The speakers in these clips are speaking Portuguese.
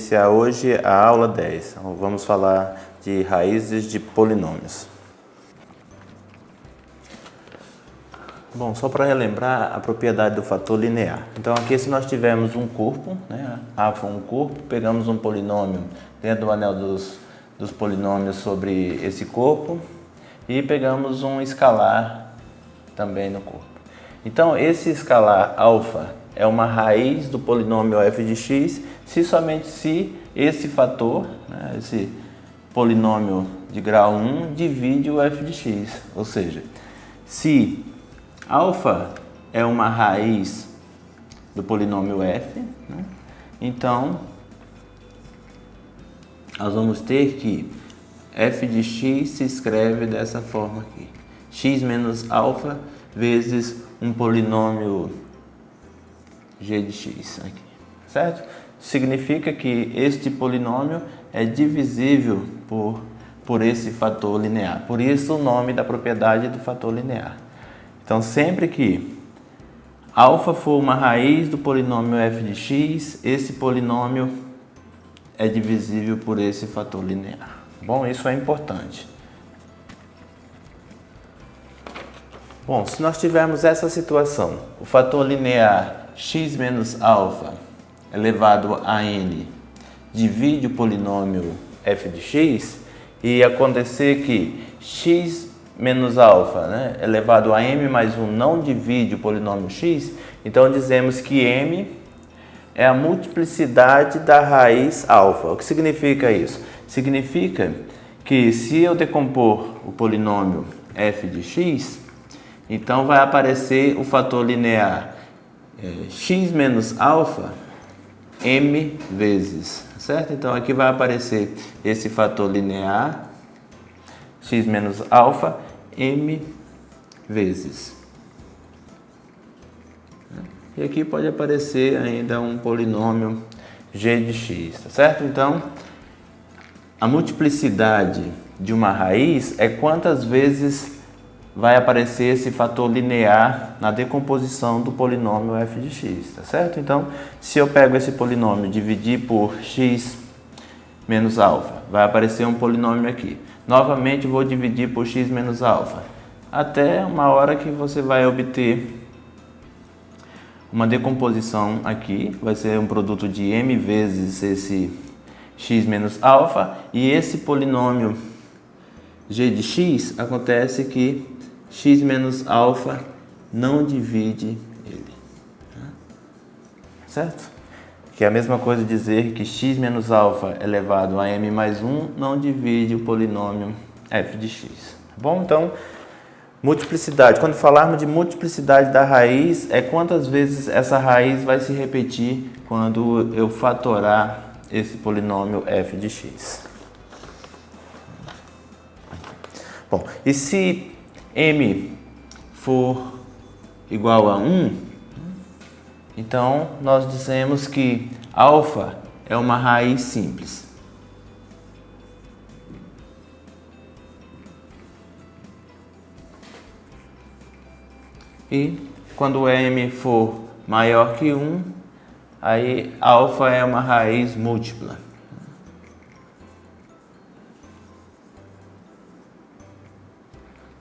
iniciar hoje a aula 10. Então, vamos falar de raízes de polinômios. Bom, só para relembrar a propriedade do fator linear. Então aqui, se nós tivermos um corpo, né, A foi um corpo, pegamos um polinômio dentro do anel dos polinômios sobre esse corpo e pegamos um escalar também no corpo. Então esse escalar alfa é uma raiz do polinômio f de x somente se esse fator, né, esse polinômio de grau 1 divide o f de x. Ou seja, se alfa é uma raiz do polinômio f, né, então nós vamos ter que f de x se escreve dessa forma aqui. X menos alfa vezes um polinômio g de x aqui, certo? Significa que este polinômio é divisível por esse fator linear. Por isso o nome da propriedade do fator linear. Então sempre que alfa for uma raiz do polinômio f de x, esse polinômio é divisível por esse fator linear. Bom, isso é importante. Bom, se nós tivermos essa situação, o fator linear x menos alfa elevado a n divide o polinômio f de x e acontecer que x menos alfa, né, elevado a m mais 1 não divide o polinômio x, então dizemos que m é a multiplicidade da raiz alfa. O que significa isso? Significa que se eu decompor o polinômio f de x, então vai aparecer o fator linear x menos alfa m vezes, certo? Então aqui vai aparecer esse fator linear x menos alfa m vezes. E aqui pode aparecer ainda um polinômio g de x, tá certo? Então, a multiplicidade de uma raiz é quantas vezes vai aparecer esse fator linear na decomposição do polinômio f de x, tá certo? Então, se eu pego esse polinômio e dividir por x menos alfa, vai aparecer um polinômio aqui. Novamente vou dividir por x menos alfa, até uma hora que você vai obter uma decomposição aqui, vai ser um produto de m vezes esse x menos alfa, e esse polinômio g de x, acontece que x menos alfa não divide ele, certo? Que é a mesma coisa dizer que x menos alfa elevado a m mais 1 não divide o polinômio f de x. Bom, então, multiplicidade. Quando falarmos de multiplicidade da raiz, é quantas vezes essa raiz vai se repetir quando eu fatorar esse polinômio f de x. Bom, e se m for igual a 1, então nós dizemos que alfa é uma raiz simples. E quando m for maior que 1, aí alfa é uma raiz múltipla.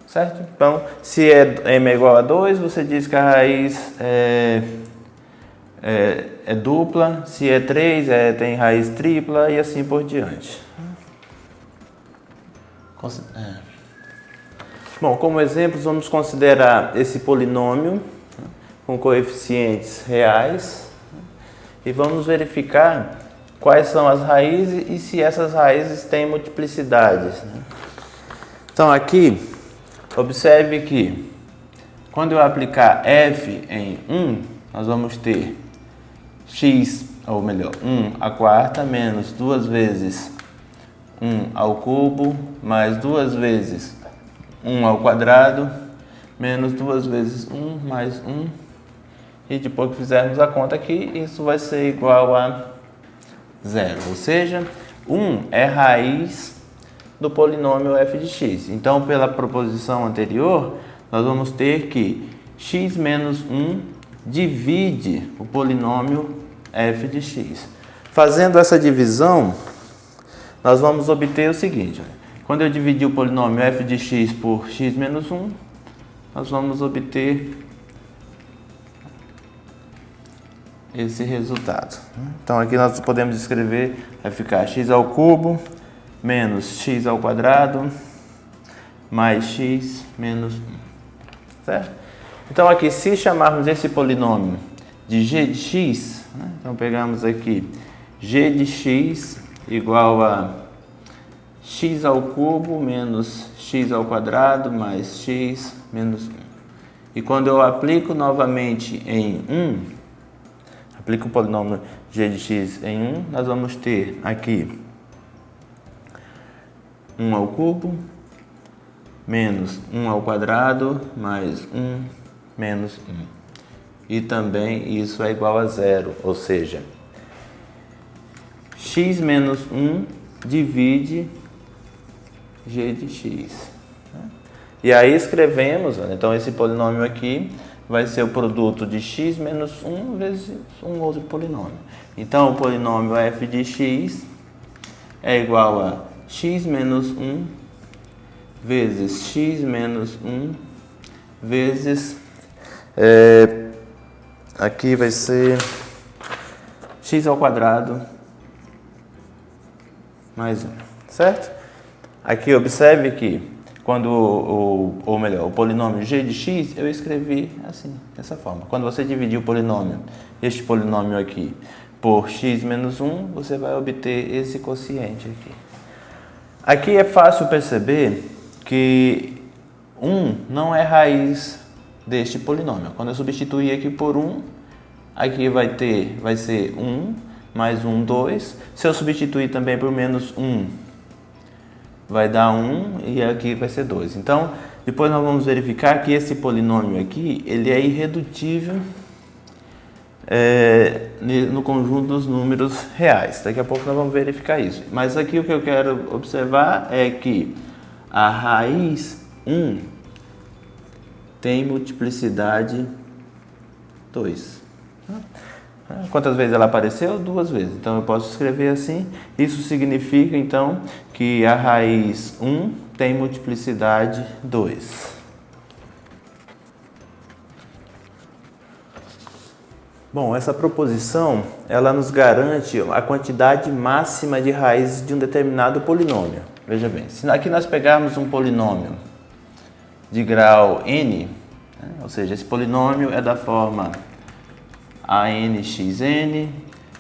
Certo? Então, se m é igual a 2, você diz que a raiz é dupla. Se é 3, tem raiz tripla e assim por diante. Bom, como exemplos, vamos considerar esse polinômio com coeficientes reais e vamos verificar quais são as raízes e se essas raízes têm multiplicidades. Então, aqui, observe que quando eu aplicar f em 1, nós vamos ter x, ou melhor, 1 à quarta menos 2 vezes 1 ao cubo mais 2 vezes 1 ao quadrado menos 2 vezes 1 mais 1. E depois que fizermos a conta aqui, isso vai ser igual a 0. Ou seja, 1 é raiz do polinômio f de x. Então, pela proposição anterior, nós vamos ter que x menos 1 divide o polinômio f de x. Fazendo essa divisão, nós vamos obter o seguinte. Quando eu dividir o polinômio f de x por x menos 1, nós vamos obter esse resultado. Então aqui nós podemos escrever, vai ficar x ao cubo menos x ao quadrado mais x menos 1. Certo? Então aqui, se chamarmos esse polinômio de g de x, então pegamos aqui g de x igual a x ao cubo menos x ao quadrado mais x menos 1. E quando eu aplico novamente em 1, aplico o polinômio g de x em 1, nós vamos ter aqui 1 ao cubo menos 1 ao quadrado mais 1 menos 1. E também isso é igual a zero, ou seja, x menos 1 divide g de x. E aí escrevemos, então esse polinômio aqui vai ser o produto de x menos 1 vezes um outro polinômio. Então o polinômio f de x é igual a x menos 1 vezes x menos 1 vezes, aqui vai ser x ao quadrado mais 1, certo? Aqui observe que quando o polinômio g de x, eu escrevi assim, dessa forma. Quando você dividir o polinômio, este polinômio aqui, por x menos 1, você vai obter esse quociente aqui. Aqui é fácil perceber que 1 não é raiz deste polinômio. Quando eu substituir aqui por 1, aqui vai ser 1 mais 1, 2. Se eu substituir também por menos 1, vai dar 1 e aqui vai ser 2. Então, depois nós vamos verificar que esse polinômio aqui, ele é irredutível no conjunto dos números reais. Daqui a pouco nós vamos verificar isso. Mas aqui o que eu quero observar é que a raiz 1 tem multiplicidade 2. Quantas vezes ela apareceu? 2 vezes. Então eu posso escrever assim. Isso significa então que a raiz 1 tem multiplicidade 2. Bom, essa proposição, ela nos garante a quantidade máxima de raízes de um determinado polinômio. Veja bem, se aqui nós pegarmos um polinômio de grau n, ou seja, esse polinômio é da forma anxn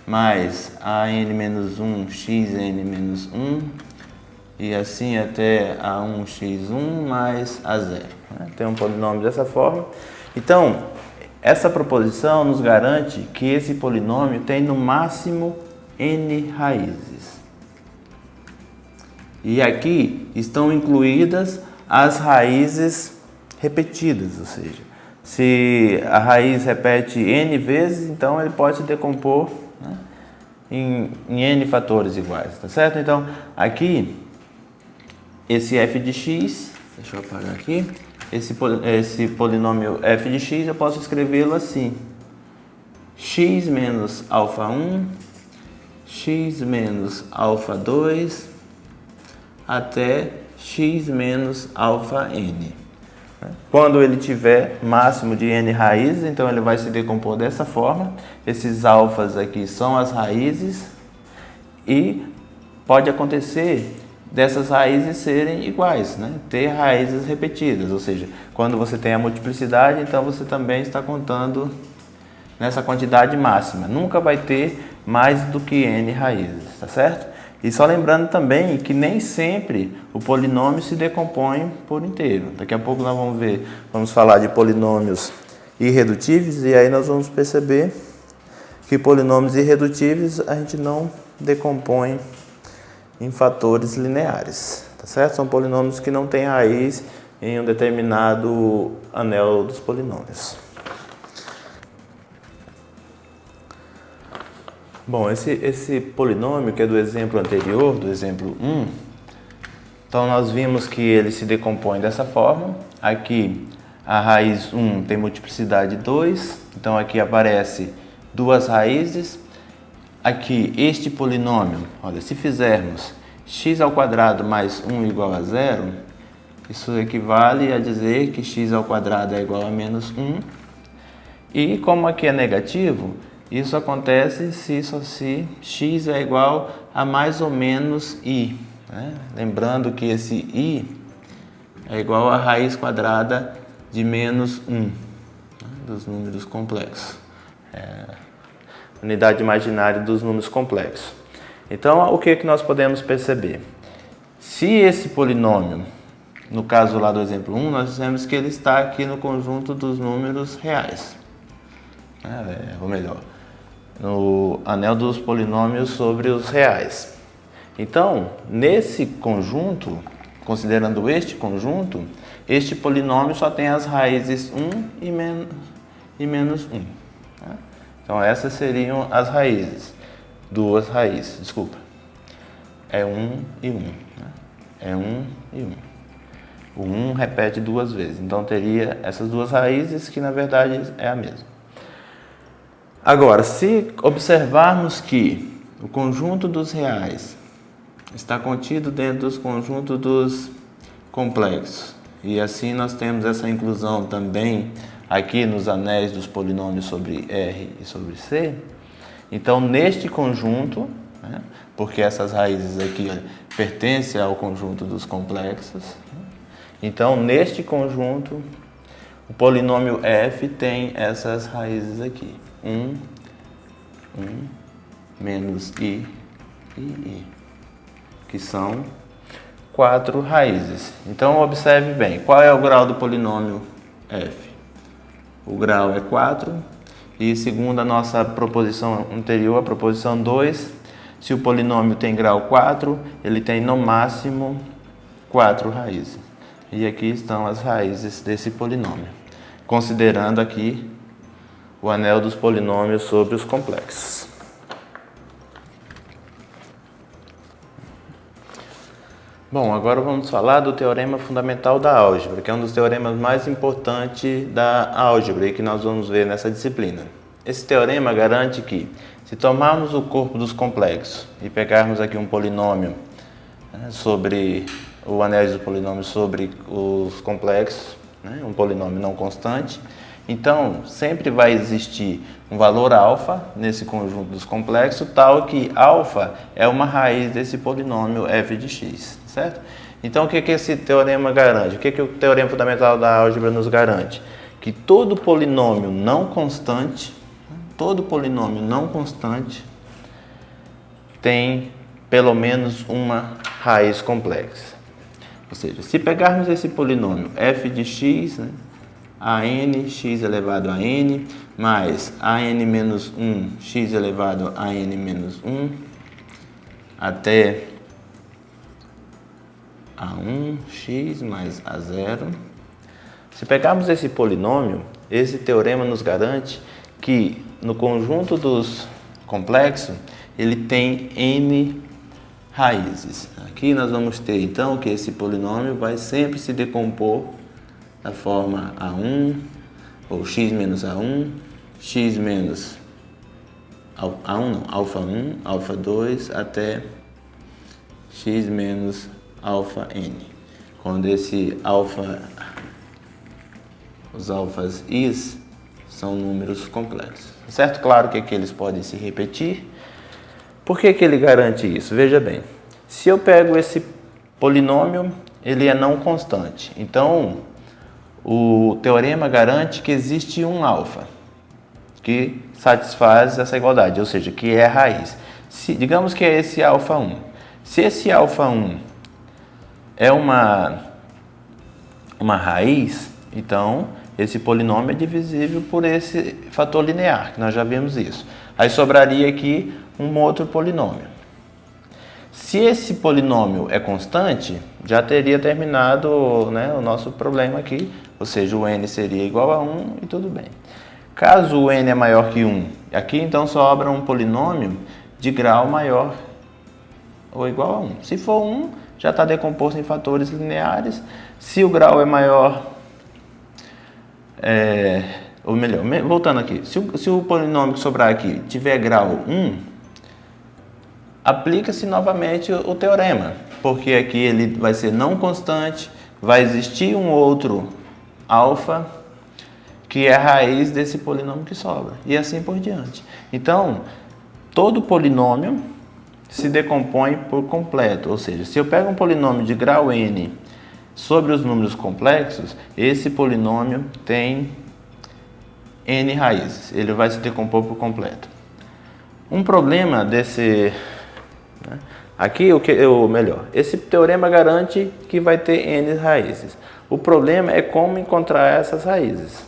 mais an-1 xn menos 1 e assim até a1x1 mais a0. Tem um polinômio dessa forma. Então, essa proposição nos garante que esse polinômio tem no máximo n raízes. E aqui estão incluídas as raízes repetidas, ou seja, se a raiz repete n vezes, então ele pode se decompor, né, em n fatores iguais, tá certo? Então, aqui, esse f de x, deixa eu apagar aqui, esse polinômio f de x, eu posso escrevê-lo assim: x menos alfa 1, x menos alfa 2, até x menos alfa n. Quando ele tiver máximo de n raízes, então ele vai se decompor dessa forma. Esses alfas aqui são as raízes e pode acontecer dessas raízes serem iguais, né? Ter raízes repetidas, ou seja, quando você tem a multiplicidade, então você também está contando nessa quantidade máxima. Nunca vai ter mais do que n raízes, tá certo? E só lembrando também que nem sempre o polinômio se decompõe por inteiro. Daqui a pouco nós vamos falar de polinômios irredutíveis e aí nós vamos perceber que polinômios irredutíveis a gente não decompõe em fatores lineares, tá certo? São polinômios que não têm raiz em um determinado anel dos polinômios. Bom, esse polinômio que é do exemplo anterior, do exemplo 1, então nós vimos que ele se decompõe dessa forma. Aqui a raiz 1 tem multiplicidade 2, então aqui aparece duas raízes. aqui este polinômio, olha, se fizermos x² mais 1 igual a 0, isso equivale a dizer que x² é igual a menos 1. E como aqui é negativo, isso acontece se x é igual a mais ou menos i. Né? Lembrando que esse i é igual a raiz quadrada de menos 1, né? Dos números complexos. Unidade imaginária dos números complexos. Então, o que nós podemos perceber? Se esse polinômio, no caso lá do exemplo 1, nós dizemos que ele está aqui no conjunto dos números reais. Ou melhor, no anel dos polinômios sobre os reais. Então, nesse conjunto, considerando este conjunto, este polinômio só tem as raízes 1 e menos 1. Tá? Então, essas seriam as raízes. Duas raízes, desculpa. É 1 e 1. Né? É 1 e 1. O 1 repete duas vezes. Então, teria essas duas raízes, que na verdade é a mesma. Agora, se observarmos que o conjunto dos reais está contido dentro dos conjuntos dos complexos, e assim nós temos essa inclusão também aqui nos anéis dos polinômios sobre R e sobre C, então neste conjunto, né, porque essas raízes aqui pertencem ao conjunto dos complexos, então neste conjunto o polinômio f tem essas raízes aqui. 1, menos i e i, que são 4 raízes. Então, observe bem, qual é o grau do polinômio f? O grau é 4, e segundo a nossa proposição anterior, a proposição 2, se o polinômio tem grau 4, ele tem no máximo 4 raízes. E aqui estão as raízes desse polinômio, considerando aqui o anel dos polinômios sobre os complexos. Bom, agora vamos falar do teorema fundamental da álgebra, que é um dos teoremas mais importantes da álgebra e que nós vamos ver nessa disciplina. Esse teorema garante que, se tomarmos o corpo dos complexos e pegarmos aqui um polinômio, né, sobre o anel dos polinômios sobre os complexos, né, um polinômio não constante, então, sempre vai existir um valor alfa nesse conjunto dos complexos, tal que alfa é uma raiz desse polinômio f de x, certo? Então, o que esse teorema garante? O que o teorema fundamental da álgebra nos garante? Que todo polinômio não constante tem pelo menos uma raiz complexa. Ou seja, se pegarmos esse polinômio f de x, né, a n, x elevado a n, mais a n menos 1, x elevado a n menos 1, até a1, x mais a0. Se pegarmos esse polinômio, esse teorema nos garante que no conjunto dos complexos, ele tem n raízes. Aqui nós vamos ter, então, que esse polinômio vai sempre se decompor da forma A1, ou x menos A1, x menos A1 não, alfa 1, alfa 2, até x menos alfa n. Quando esse alfa, os alfas i's são números complexos. Certo? Claro que aqui eles podem se repetir. Por que ele garante isso? Veja bem, se eu pego esse polinômio, ele é não constante. Então, o teorema garante que existe um alfa que satisfaz essa igualdade, ou seja, que é a raiz. Digamos que é esse alfa 1. Se esse alfa 1 é uma raiz, então esse polinômio é divisível por esse fator linear, que nós já vimos isso. Aí sobraria aqui um outro polinômio. Se esse polinômio é constante, já teria terminado, né, o nosso problema aqui, ou seja, o n seria igual a 1 e tudo bem. Caso o n é maior que 1, aqui então sobra um polinômio de grau maior ou igual a 1. Se for 1, já está decomposto em fatores lineares. Se o grau é maior, ou melhor, voltando aqui, se o polinômio que sobrar aqui tiver grau 1, aplica-se novamente o teorema, porque aqui ele vai ser não constante, vai existir um outro alfa, que é a raiz desse polinômio que sobra, e assim por diante. Então, todo polinômio se decompõe por completo, ou seja, se eu pego um polinômio de grau n sobre os números complexos, esse polinômio tem n raízes, ele vai se decompor por completo. Um problema desse... Aqui, esse teorema garante que vai ter n raízes. O problema é como encontrar essas raízes.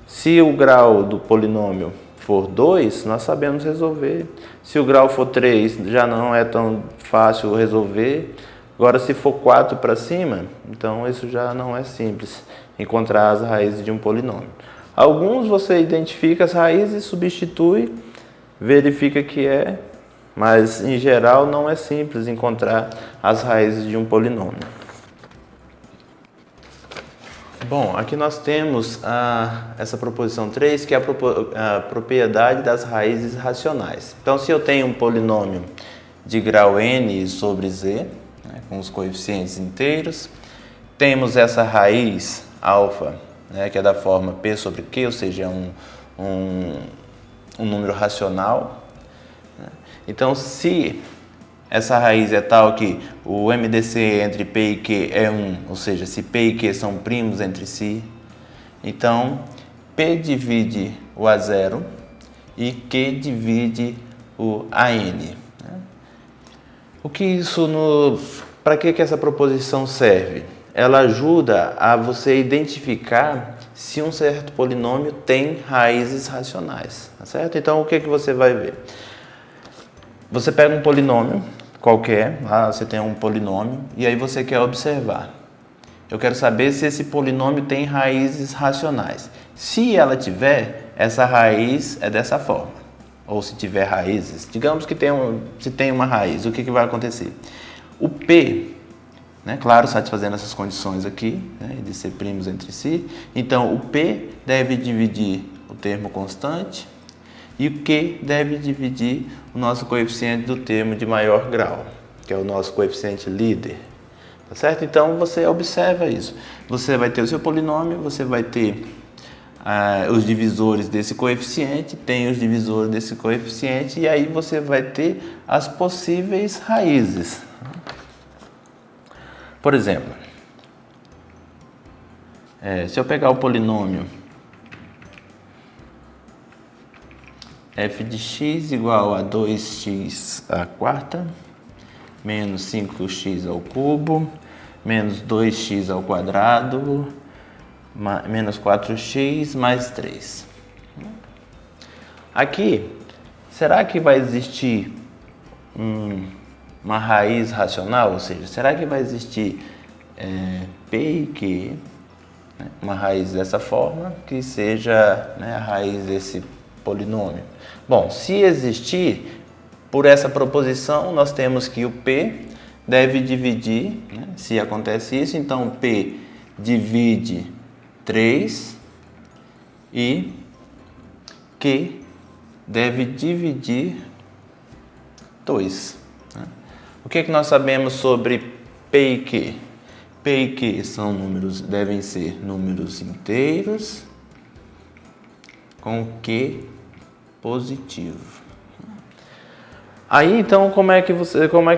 Se o grau do polinômio for 2, nós sabemos resolver. Se o grau for 3, já não é tão fácil resolver. Agora, se for 4 para cima, então isso já não é simples, encontrar as raízes de um polinômio. Alguns você identifica as raízes, substitui, verifica que é, mas em geral não é simples encontrar as raízes de um polinômio. Bom, aqui nós temos essa proposição 3, que é a propriedade das raízes racionais. Então, se eu tenho um polinômio de grau n sobre z, né, com os coeficientes inteiros, temos essa raiz alfa, né, que é da forma p sobre q, ou seja, um número racional. Né? Então, se essa raiz é tal que o MDC entre P e Q é 1, ou seja, se P e Q são primos entre si, então P divide o A0 e Q divide o AN. Para que essa proposição serve? Ela ajuda a você identificar se um certo polinômio tem raízes racionais, tá certo? Então, o que você vai ver? Você pega um polinômio qualquer, lá você tem um polinômio, e aí você quer observar. Eu quero saber se esse polinômio tem raízes racionais. Se ela tiver, essa raiz é dessa forma. Ou se tiver raízes, digamos que se tem uma raiz, o que vai acontecer? O P, né, claro, satisfazendo essas condições aqui, né, de ser primos entre si, então o P deve dividir o termo constante, e o Q deve dividir o nosso coeficiente do termo de maior grau, que é o nosso coeficiente líder. Tá certo? Então, você observa isso. Você vai ter o seu polinômio, você vai ter os divisores desse coeficiente, tem os divisores desse coeficiente, e aí você vai ter as possíveis raízes. Por exemplo, se eu pegar o polinômio f de x igual a 2x à quarta, menos 5x ao cubo, menos 2x ao quadrado, menos 4x mais 3. Aqui, será que vai existir uma raiz racional? Ou seja, será que vai existir P e Q, né, uma raiz dessa forma, que seja, né, a raiz desse polinômio? Bom, se existir, por essa proposição, nós temos que o P deve dividir, né, se acontece isso, então P divide 3 e Q deve dividir 2. Né? O que nós sabemos sobre P e Q? P e Q são números, devem ser números inteiros com Q positivo. Aí, então, como é que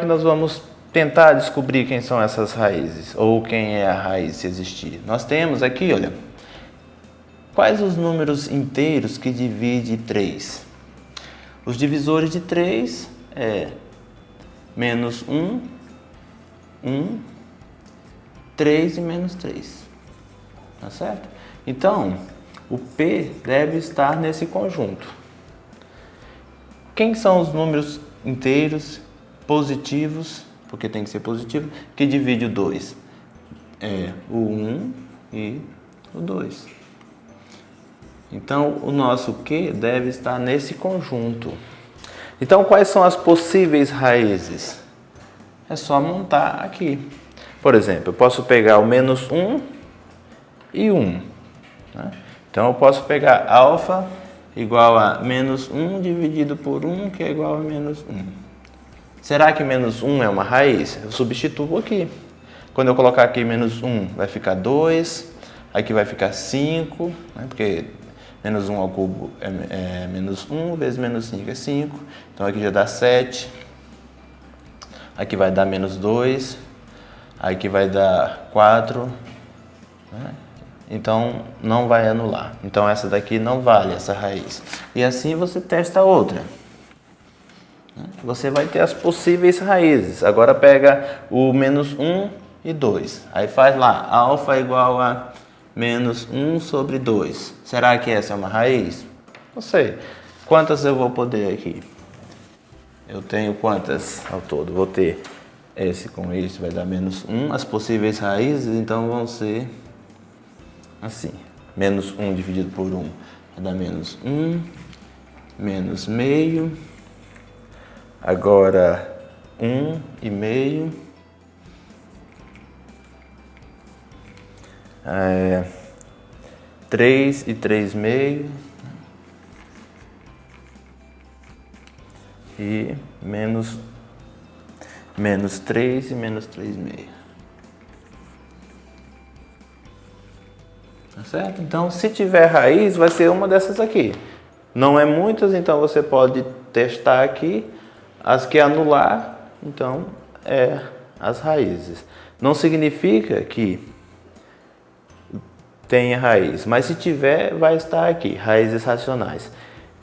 nós vamos tentar descobrir quem são essas raízes, ou quem é a raiz, se existir? Nós temos aqui, olha, quais os números inteiros que dividem 3? Os divisores de 3 é menos 1, 1, 3 e menos 3. Tá certo? Então, o P deve estar nesse conjunto. Quem são os números inteiros positivos, porque tem que ser positivo, que divide o 2? É o 1 e o 2. Então, o nosso Q deve estar nesse conjunto. Então, quais são as possíveis raízes? É só montar aqui. Por exemplo, eu posso pegar o menos 1 e 1. Né? Então, eu posso pegar alfa igual a menos 1 dividido por 1, que é igual a menos 1. Será que menos 1 é uma raiz? Eu substituo aqui. Quando eu colocar aqui menos 1, vai ficar 2, aqui vai ficar 5, né? Porque menos 1 ao cubo é menos 1, vezes menos 5 é 5, então aqui já dá 7, aqui vai dar menos 2, aqui vai dar 4, né? Então não vai anular. Então essa daqui não vale, essa raiz. E assim você testa a outra. Você vai ter as possíveis raízes. Agora pega o menos 1 e 2. Aí faz lá, alfa é igual a menos 1 sobre 2. Será que essa é uma raiz? Não sei. Quantas eu vou poder aqui? Eu tenho quantas ao todo? Vou ter esse com esse, vai dar menos 1. As possíveis raízes, então, vão ser assim. Menos 1 dividido por 1 vai dar menos 1. Menos meio. Agora, 1 e meio. 3 e 3 meio. E menos 3 e menos 3 meio. Tá certo? Então, se tiver raiz, vai ser uma dessas aqui. Não é muitas, então você pode testar aqui. As que anular, então, é as raízes. Não significa que tenha raiz, mas se tiver, vai estar aqui, raízes racionais.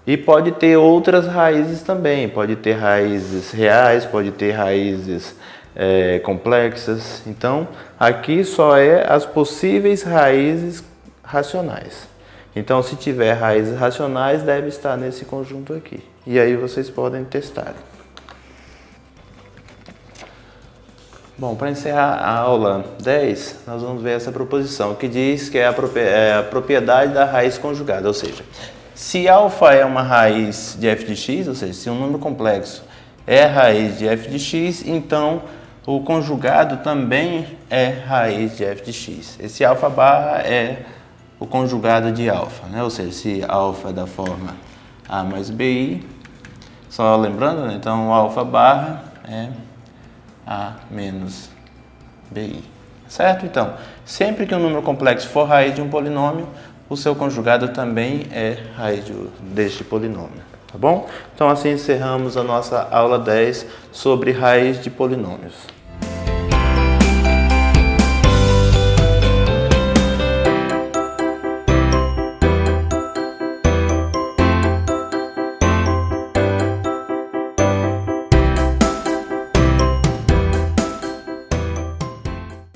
E pode ter outras raízes também, pode ter raízes reais, pode ter raízes complexas. Então, aqui só é as possíveis raízes racionais. Então, se tiver raízes racionais, deve estar nesse conjunto aqui. E aí vocês podem testar. Bom, para encerrar a aula 10, nós vamos ver essa proposição, que diz que é a propriedade da raiz conjugada, ou seja, se alfa é uma raiz de f de x, ou seja, se um número complexo é raiz de f de x, então o conjugado também é raiz de f de x. Esse alfa barra é o conjugado de alfa, né? Ou seja, se alfa é da forma a mais bi, só lembrando, né? Então o alfa barra é a menos bi, certo? Então, sempre que um número complexo for raiz de um polinômio, o seu conjugado também é raiz deste polinômio, tá bom? Então, assim encerramos a nossa aula 10 sobre raiz de polinômios.